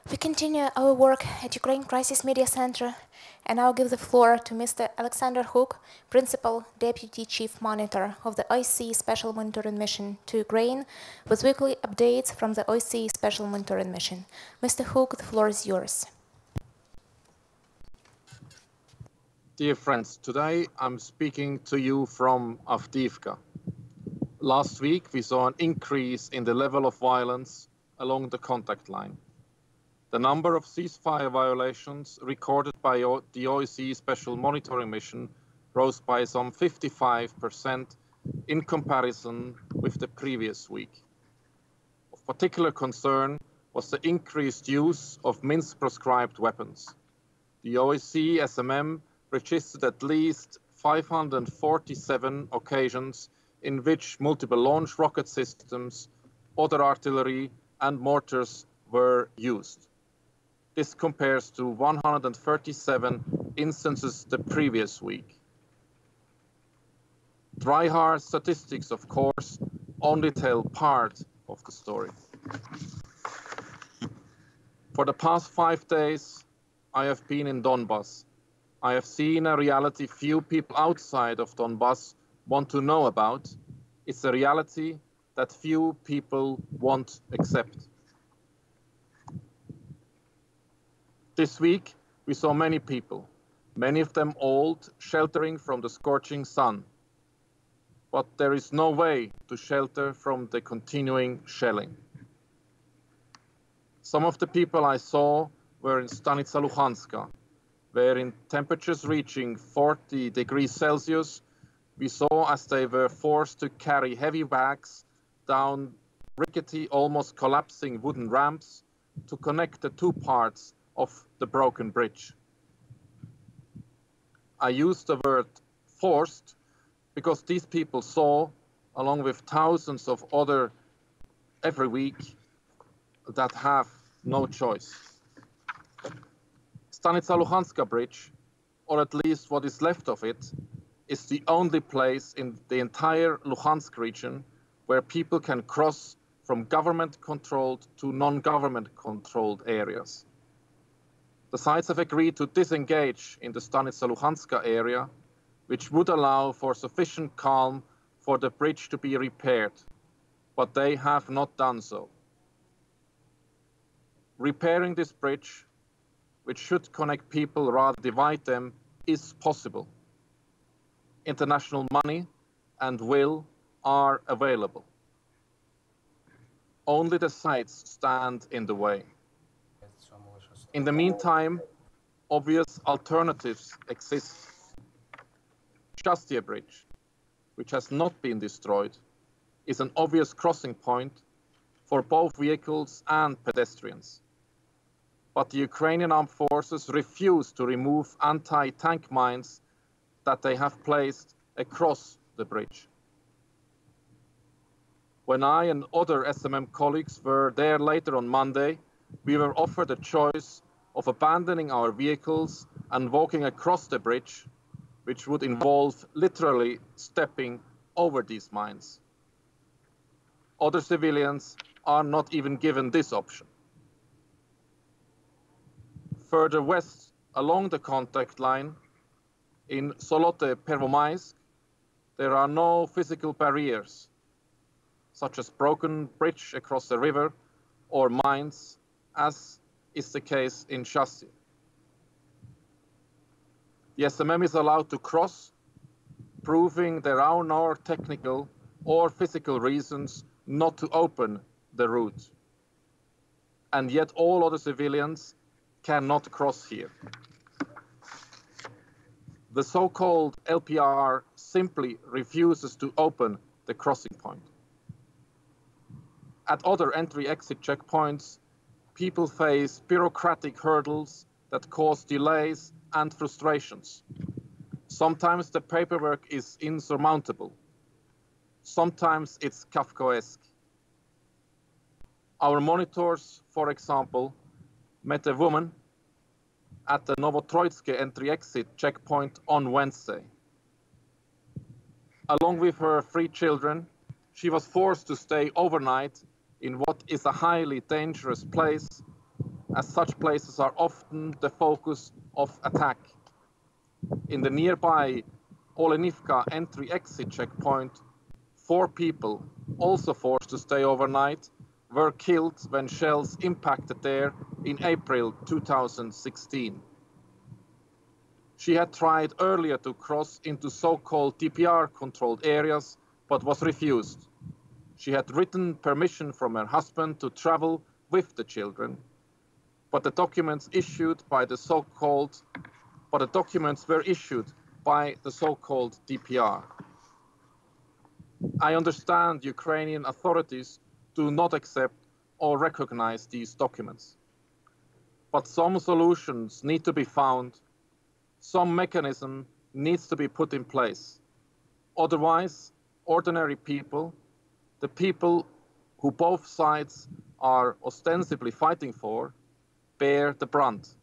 We continue our work at Ukraine Crisis Media Center, and I'll give the floor to Mr. Alexander Hook, Principal Deputy Chief Monitor of the OSCE Special Monitoring Mission to Ukraine, with weekly updates from the OSCE Special Monitoring Mission. Mr. Hook, the floor is yours. Dear friends, today I'm speaking to you from Avdiivka. Last week we saw an increase in the level of violence along the contact line. The number of ceasefire violations recorded by the OSCE Special Monitoring Mission rose by some 55% in comparison with the previous week. Of particular concern was the increased use of Minsk-proscribed weapons. The OSCE SMM registered at least 547 occasions in which multiple launch rocket systems, other artillery, and mortars were used. This compares to 137 instances the previous week. Dry-hard statistics, of course, only tell part of the story. For the past 5 days, I have been in Donbas. I have seen a reality few people outside of Donbas want to know about. It's a reality that few people won't accept. This week, we saw many people, many of them old, sheltering from the scorching sun. But there is no way to shelter from the continuing shelling. Some of the people I saw were in Stanica Luhanska, where in temperatures reaching 40 degrees Celsius, we saw as they were forced to carry heavy bags down rickety, almost collapsing wooden ramps to connect the two parts of the broken bridge. I use the word forced because these people saw, along with thousands of others every week, that have no choice. Stanica Luhanska Bridge, or at least what is left of it, is the only place in the entire Luhansk region where people can cross from government-controlled to non-government-controlled areas. The sides have agreed to disengage in the Stanica Luhanska area, which would allow for sufficient calm for the bridge to be repaired, but they have not done so. Repairing this bridge, which should connect people rather divide them, is possible. International money and will are available. Only the sites stand in the way. In the meantime, obvious alternatives exist. Shastia Bridge, which has not been destroyed, is an obvious crossing point for both vehicles and pedestrians. But the Ukrainian armed forces refuse to remove anti-tank mines that they have placed across the bridge. When I and other SMM colleagues were there later on Monday, we were offered a choice of abandoning our vehicles and walking across the bridge, which would involve literally stepping over these mines. Other civilians are not even given this option. Further west along the contact line, in Solote Pervomaisk, there are no physical barriers, such as broken bridge across the river or mines, as is the case in Shastia. The SMM is allowed to cross, proving there are no technical or physical reasons not to open the route. And yet all other civilians cannot cross here. The so-called LPR simply refuses to open the crossing point. At other entry-exit checkpoints, people face bureaucratic hurdles that cause delays and frustrations. Sometimes the paperwork is insurmountable. Sometimes it's Kafkaesque. Our monitors, for example, met a woman at the Novotroitske entry-exit checkpoint on Wednesday. Along with her 3 children, she was forced to stay overnight in what is a highly dangerous place as such places are often the focus of attack. In the nearby Olenivka entry-exit checkpoint, 4 people, also forced to stay overnight, were killed when shells impacted there in April 2016. She had tried earlier to cross into so-called DPR-controlled areas, but was refused. She had written permission from her husband to travel with the children, but the documents were issued by the so-called DPR. I understand Ukrainian authorities do not accept or recognize these documents. But some solutions need to be found, some mechanism needs to be put in place. Otherwise, ordinary people, the people who both sides are ostensibly fighting for, bear the brunt.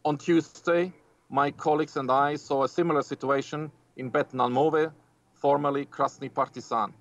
On Tuesday, my colleagues and I saw a similar situation in Bet-Nalmove, formerly Krasny Partizan.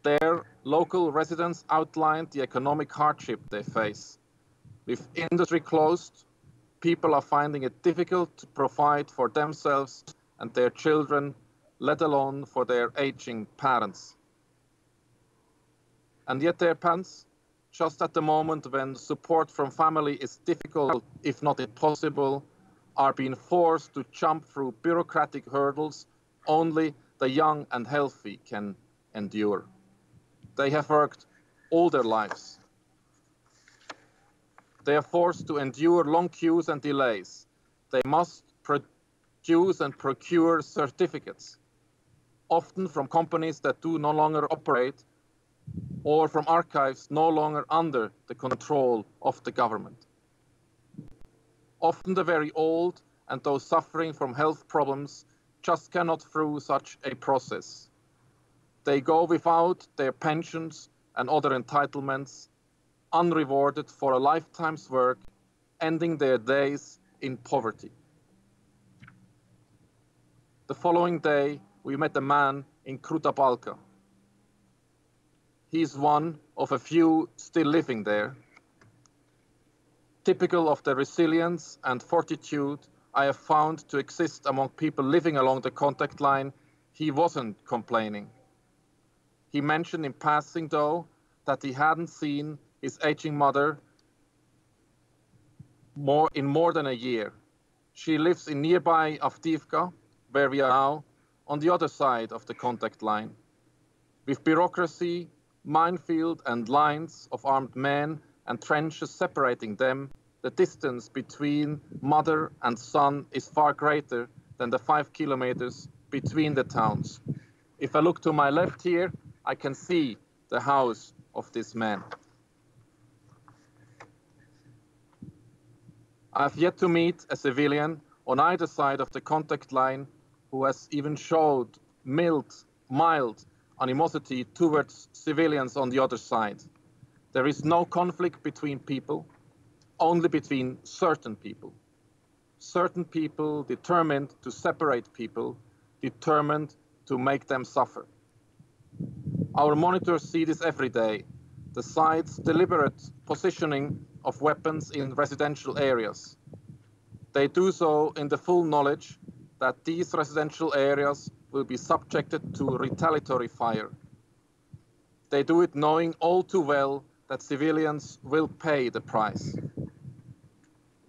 There, local residents outlined the economic hardship they face. With industry closed, people are finding it difficult to provide for themselves and their children, let alone for their aging parents. And yet their parents, just at the moment when support from family is difficult, if not impossible, are being forced to jump through bureaucratic hurdles only the young and healthy can endure. They have worked all their lives. They are forced to endure long queues and delays. They must produce and procure certificates, often from companies that do no longer operate or from archives no longer under the control of the government. Often the very old and those suffering from health problems just cannot through such a process. They go without their pensions and other entitlements, unrewarded for a lifetime's work, ending their days in poverty. The following day, we met a man in Kruta Balka. He is one of a few still living there. Typical of the resilience and fortitude I have found to exist among people living along the contact line, he wasn't complaining. He mentioned in passing, though, that he hadn't seen his aging mother in more than a year. She lives in nearby Avdiivka, where we are now, on the other side of the contact line. With bureaucracy, minefield and lines of armed men and trenches separating them, the distance between mother and son is far greater than the 5 kilometers between the towns. If I look to my left here, I can see the house of this man. I have yet to meet a civilian on either side of the contact line who has even showed mild animosity towards civilians on the other side. There is no conflict between people, only between certain people. Certain people determined to separate people, determined to make them suffer. Our monitors see this every day, the side's deliberate positioning of weapons in residential areas. They do so in the full knowledge that these residential areas will be subjected to retaliatory fire. They do it knowing all too well that civilians will pay the price.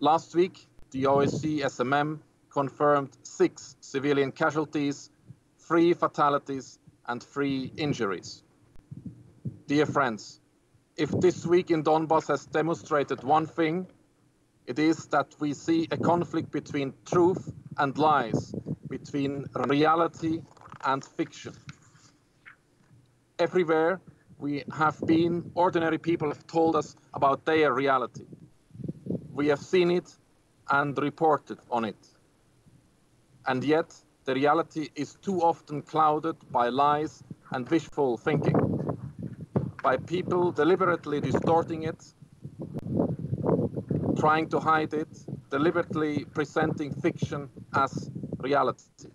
Last week, the OSCE SMM confirmed 6 civilian casualties, 3 fatalities, and 3 injuries. Dear friends, if this week in Donbass has demonstrated one thing, it is that we see a conflict between truth and lies, between reality and fiction. Everywhere we have been, ordinary people have told us about their reality. We have seen it and reported on it. And yet, the reality is too often clouded by lies and wishful thinking, by people deliberately distorting it, trying to hide it, deliberately presenting fiction as reality.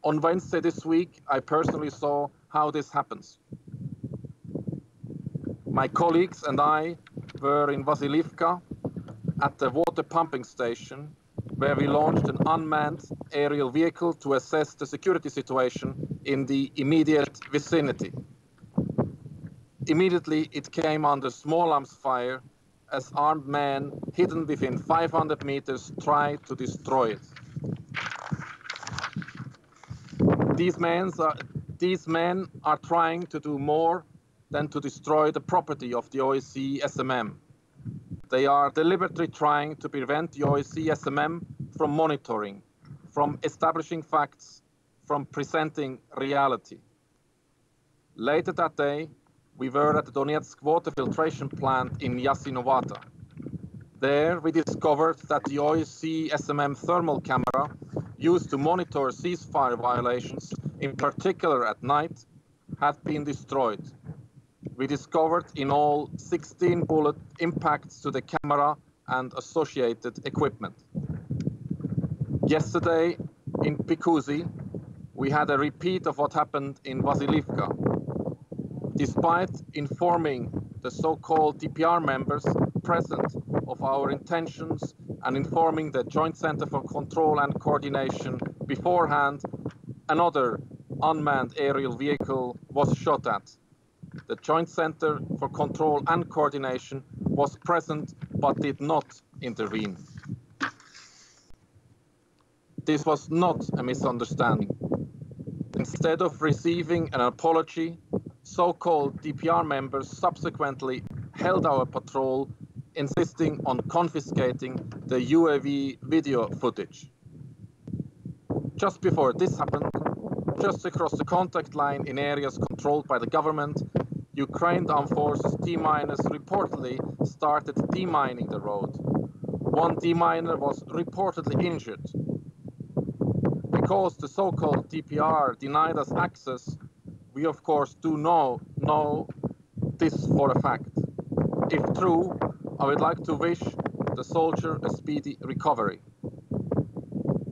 On Wednesday this week, I personally saw how this happens. My colleagues and I were in Vasilivka at the water pumping station, where we launched an unmanned aerial vehicle to assess the security situation in the immediate vicinity. Immediately, it came under small arms fire as armed men hidden within 500 meters tried to destroy it. These men are trying to do more than to destroy the property of the OSCE SMM. They are deliberately trying to prevent the OSCE SMM from monitoring, from establishing facts, from presenting reality. Later that day, we were at the Donetsk water filtration plant in Yasinovata. There, we discovered that the OSCE SMM thermal camera used to monitor ceasefire violations, in particular at night, had been destroyed. We discovered in all 16 bullet impacts to the camera and associated equipment. Yesterday, in Pikuzi, we had a repeat of what happened in Vasilivka. Despite informing the so-called DPR members present of our intentions and informing the Joint Center for Control and Coordination beforehand, another unmanned aerial vehicle was shot at. The Joint Center for Control and Coordination was present but did not intervene. This was not a misunderstanding. Instead of receiving an apology, so-called DPR members subsequently held our patrol, insisting on confiscating the UAV video footage. Just before this happened, just across the contact line in areas controlled by the government, Ukraine Armed Forces D-miners reportedly started demining the road. One D-miner was reportedly injured. Because the so-called DPR denied us access, we of course do know this for a fact. If true, I would like to wish the soldier a speedy recovery.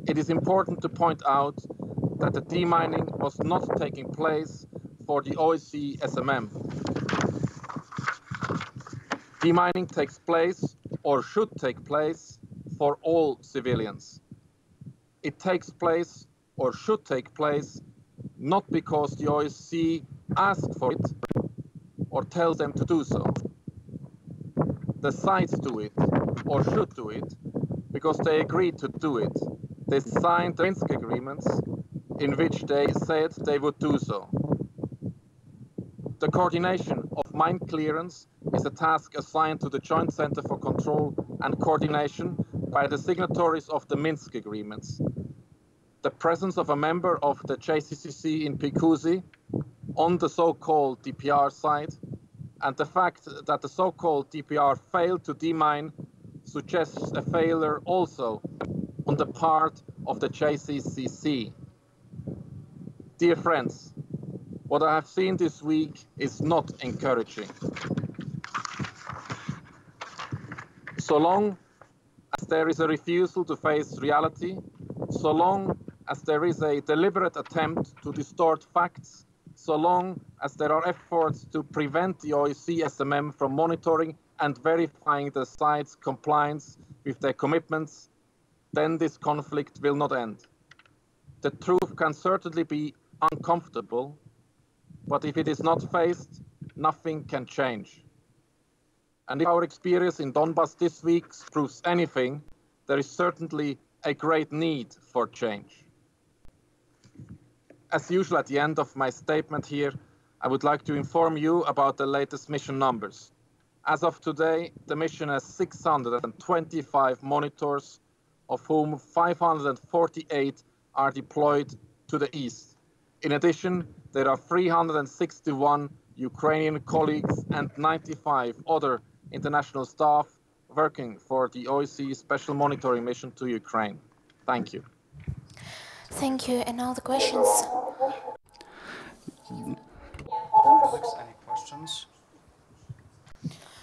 It is important to point out that the demining was not taking place for the OSCE SMM. Demining takes place, or should take place, for all civilians. It takes place, or should take place, not because the OSCE asked for it, or tells them to do so. The sides do it, or should do it, because they agreed to do it. They signed the Minsk agreements, in which they said they would do so. The coordination of mine clearance is a task assigned to the Joint Center for Control and Coordination by the signatories of the Minsk agreements. The presence of a member of the JCCC in Pikuzi on the so-called DPR side, and the fact that the so-called DPR failed to demine suggests a failure also on the part of the JCCC. Dear friends, what I have seen this week is not encouraging. So long as there is a refusal to face reality, so long as there is a deliberate attempt to distort facts, so long as there are efforts to prevent the OSCE SMM from monitoring and verifying the sides' compliance with their commitments, then this conflict will not end. The truth can certainly be uncomfortable, but if it is not faced, nothing can change. And if our experience in Donbass this week proves anything, there is certainly a great need for change. As usual, at the end of my statement here, I would like to inform you about the latest mission numbers. As of today, the mission has 625 monitors, of whom 548 are deployed to the east. In addition, there are 361 Ukrainian colleagues and 95 other international staff working for the OSCE Special Monitoring Mission to Ukraine. Thank you. Thank you. And now the questions. Colleagues, any questions?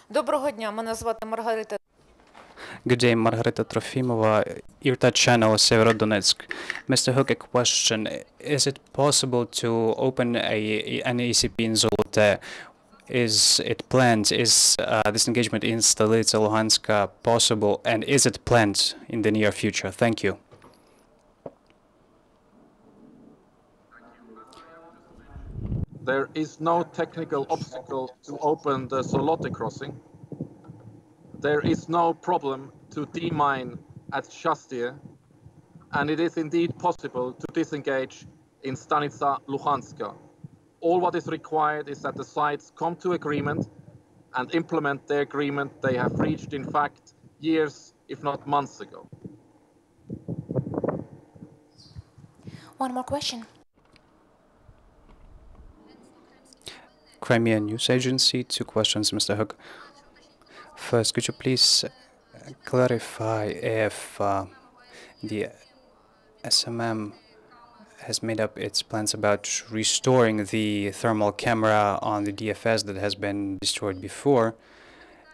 Доброго дня, мене звати Маргарита. Good day, Margarita Trofimova, IRTA channel, Severodonetsk. Mr. Hook, a question. Is it possible to open an ECP in Zolote? Is it planned? Is this engagement in Stolica Luhanska possible, and is it planned in the near future? Thank you. There is no technical obstacle to open the Solote crossing. There is no problem to demine at Shastie, and it is indeed possible to disengage in Stanica Luhanska. All what is required is that the sides come to agreement and implement the agreement they have reached, in fact, years, if not months ago. One more question. Crimea News Agency, 2 questions, Mr. Hook. First, could you please clarify if the SMM has made up its plans about restoring the thermal camera on the DFS that has been destroyed before?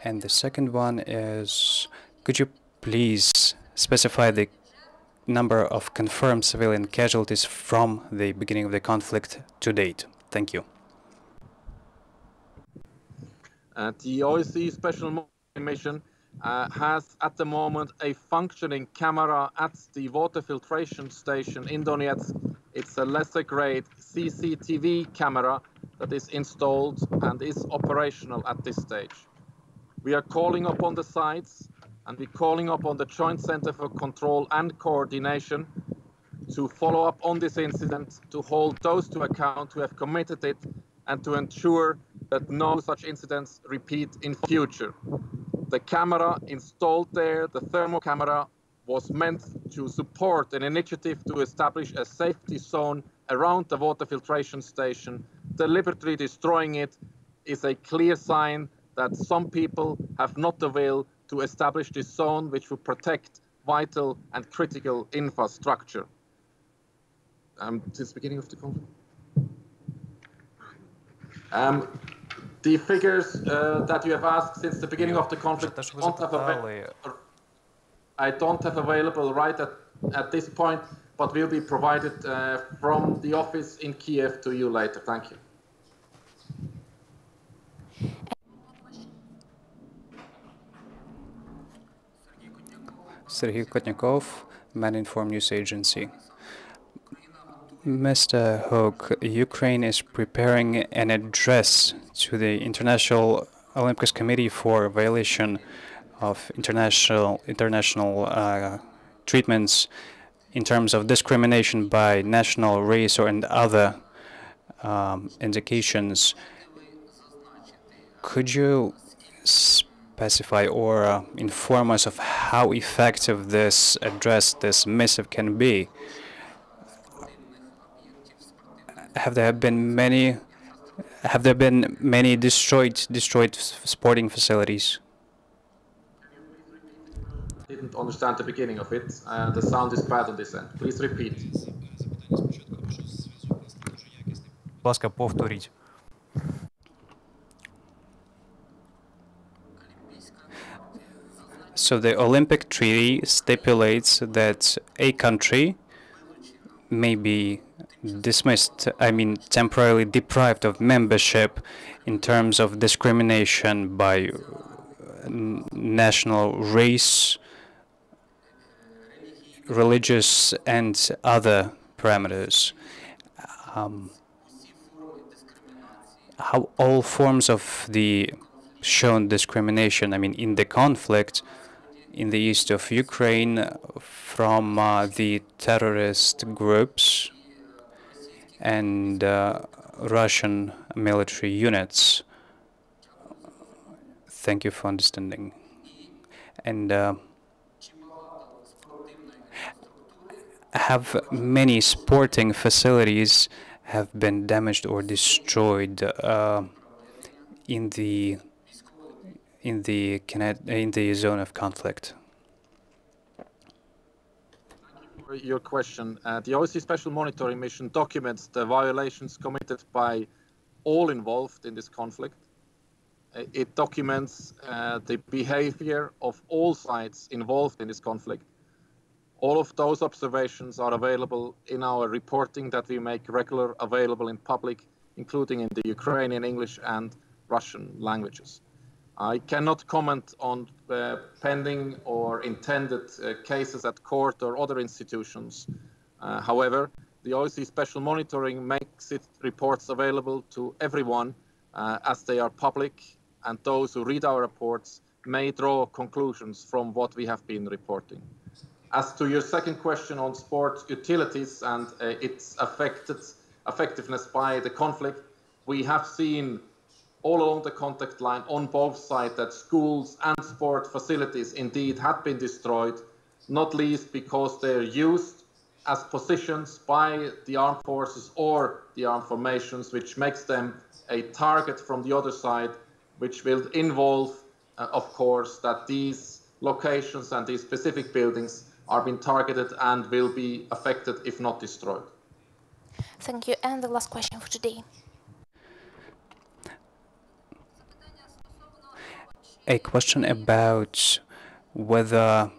And the second one is, could you please specify the number of confirmed civilian casualties from the beginning of the conflict to date? Thank you. The OSCE Special Monitoring Mission has at the moment a functioning camera at the water filtration station in Donetsk. It's a lesser grade CCTV camera that is installed and is operational at this stage. We are calling upon the sites and we're calling upon the Joint Center for Control and Coordination to follow up on this incident, to hold those to account who have committed it, and to ensure that no such incidents repeat in future. The camera installed there, the thermal camera, was meant to support an initiative to establish a safety zone around the water filtration station. Deliberately destroying it is a clear sign that some people have not the will to establish this zone which will protect vital and critical infrastructure. Since the beginning of the conflict? The figures that you have asked since the beginning of the conflict, I don't have available right at this point, but will be provided from the office in Kiev to you later. Thank you. Sergei Kotnyakov, Man-Inform News Agency. Mr. Hook, Ukraine is preparing an address to the International Olympic Committee for violation of international treatments in terms of discrimination by national, race, or and other indications. Could you specify or inform us of how effective this address, this missive can be? Have there been many destroyed sporting facilities? I didn't understand the beginning of it. The sound is bad on this end. Please repeat. So the Olympic Treaty stipulates that a country may be dismissed, temporarily deprived of membership in terms of discrimination by national, race, religious, and other parameters. How all forms of the shown discrimination, in the conflict in the east of Ukraine from the terrorist groups and Russian military units. Thank you for understanding. And have many sporting facilities have been damaged or destroyed in the zone of conflict? Your question. The OSCE Special Monitoring Mission documents the violations committed by all involved in this conflict. It documents the behavior of all sides involved in this conflict. All of those observations are available in our reporting that we make regular available in public, including in the Ukrainian, English, and Russian languages. I cannot comment on pending or intended cases at court or other institutions. However, the OSCE Special Monitoring makes its reports available to everyone as they are public, and those who read our reports may draw conclusions from what we have been reporting. As to your second question on sport utilities and its effectiveness by the conflict, we have seen all along the contact line on both sides that schools and sport facilities indeed had been destroyed, not least because they're used as positions by the armed forces or the armed formations, which makes them a target from the other side, which will involve, of course, that these locations and these specific buildings are being targeted and will be affected if not destroyed. Thank you. And the last question for today. A question about whether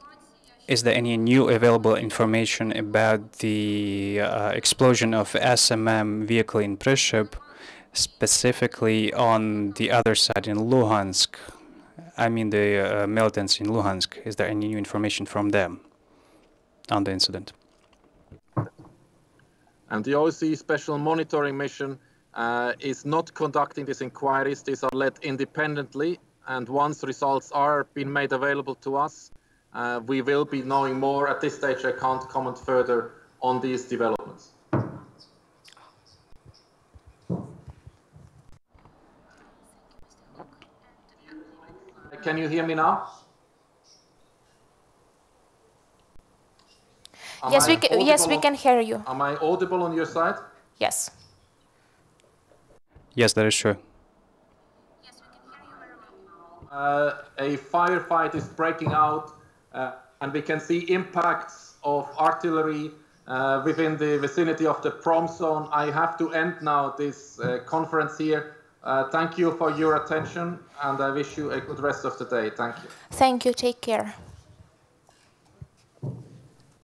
is there any new available information about the explosion of SMM vehicle in Prishep, specifically on the other side in Luhansk? I mean the militants in Luhansk. Is there any new information from them on the incident? And the OSCE Special Monitoring Mission is not conducting these inquiries. These are led independently, and once results are being made available to us, we will be knowing more. At this stage, I can't comment further on these developments. Can you hear me now? Yes, we can hear you. Am I audible on your side? Yes. Yes, that is true. A firefight is breaking out, and we can see impacts of artillery within the vicinity of the prom zone. I have to end now this conference here. Thank you for your attention, and I wish you a good rest of the day. Thank you. Thank you. Take care.